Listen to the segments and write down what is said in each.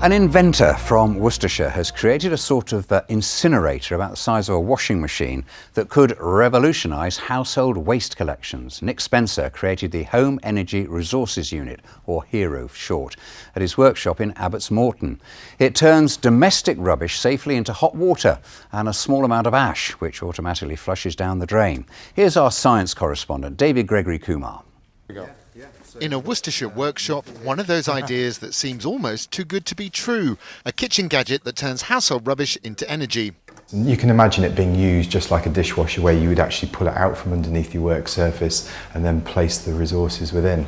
An inventor from Worcestershire has created a sort of incinerator about the size of a washing machine that could revolutionise household waste collections. Nick Spencer created the Home Energy Resources Unit, or HERO for short, at his workshop in Abbots Moreton. It turns domestic rubbish safely into hot water and a small amount of ash, which automatically flushes down the drain. Here's our science correspondent, David Gregory Kumar. In a Worcestershire workshop, one of those ideas that seems almost too good to be true, a kitchen gadget that turns household rubbish into energy. You can imagine it being used just like a dishwasher, where you would actually pull it out from underneath your work surface and then place the resources within.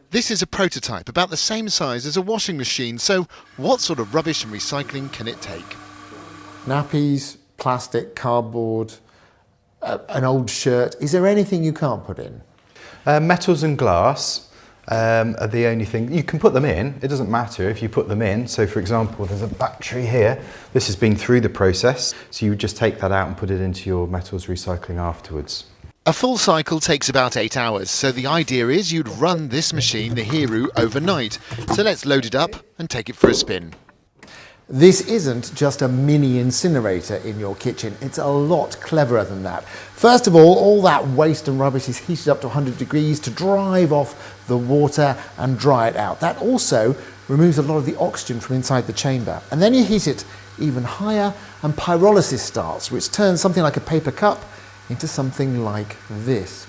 This is a prototype about the same size as a washing machine, so what sort of rubbish and recycling can it take? Nappies, plastic, cardboard, an old shirt. Is there anything you can't put in? Metals and glass are the only thing. You can put them in, it doesn't matter if you put them in. So for example, there's a battery here. This has been through the process, so you would just take that out and put it into your metals recycling afterwards. A full cycle takes about 8 hours, so the idea is you'd run this machine, the HERO, overnight. So let's load it up and take it for a spin. This isn't just a mini incinerator in your kitchen, it's a lot cleverer than that. First of all that waste and rubbish is heated up to 100 degrees to drive off the water and dry it out. That also removes a lot of the oxygen from inside the chamber. And then you heat it even higher and pyrolysis starts, which turns something like a paper cup into something like this.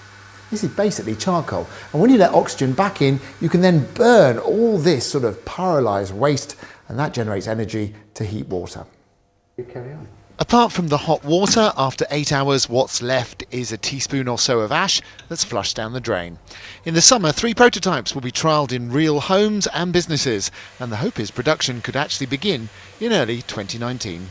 This is basically charcoal. And when you let oxygen back in, you can then burn all this sort of pyrolyzed waste, and that generates energy to heat water. You carry on. Apart from the hot water, after 8 hours, what's left is a teaspoon or so of ash that's flushed down the drain. In the summer, 3 prototypes will be trialled in real homes and businesses, and the hope is production could actually begin in early 2019.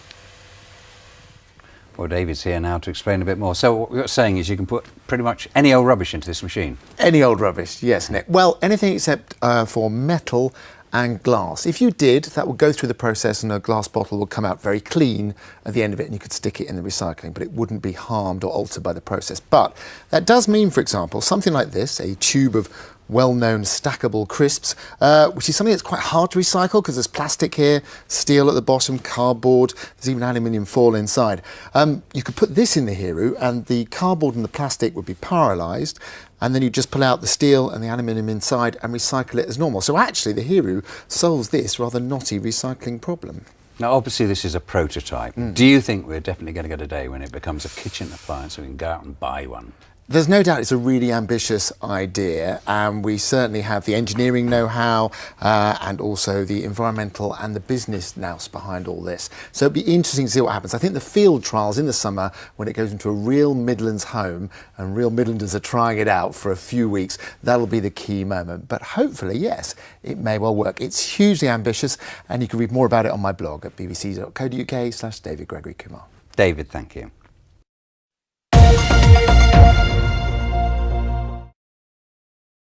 Well, David's here now to explain a bit more. So what you're saying is you can put pretty much any old rubbish into this machine? Any old rubbish, yes, Nick. Well, anything except for metal and glass. If you did, that would go through the process and a glass bottle would come out very clean at the end of it, and you could stick it in the recycling, but it wouldn't be harmed or altered by the process. But that does mean, for example, something like this, a tube of well-known stackable crisps, which is something that's quite hard to recycle because there's plastic here, steel at the bottom, cardboard, there's even aluminium foil inside. You could put this in the HERO and the cardboard and the plastic would be pyrolyzed, and then you just pull out the steel and the aluminium inside and recycle it as normal. So actually the HERO solves this rather knotty recycling problem. Now obviously this is a prototype. Do you think we're definitely going to get a day when it becomes a kitchen appliance and we can go out and buy one? There's no doubt it's a really ambitious idea, and we certainly have the engineering know-how and also the environmental and the business nous behind all this. So it'll be interesting to see what happens. I think the field trials in the summer, when it goes into a real Midlands home and real Midlanders are trying it out for a few weeks, that'll be the key moment. But hopefully, yes, it may well work. It's hugely ambitious, and you can read more about it on my blog at bbc.co.uk/David Gregory Kumar. David, thank you.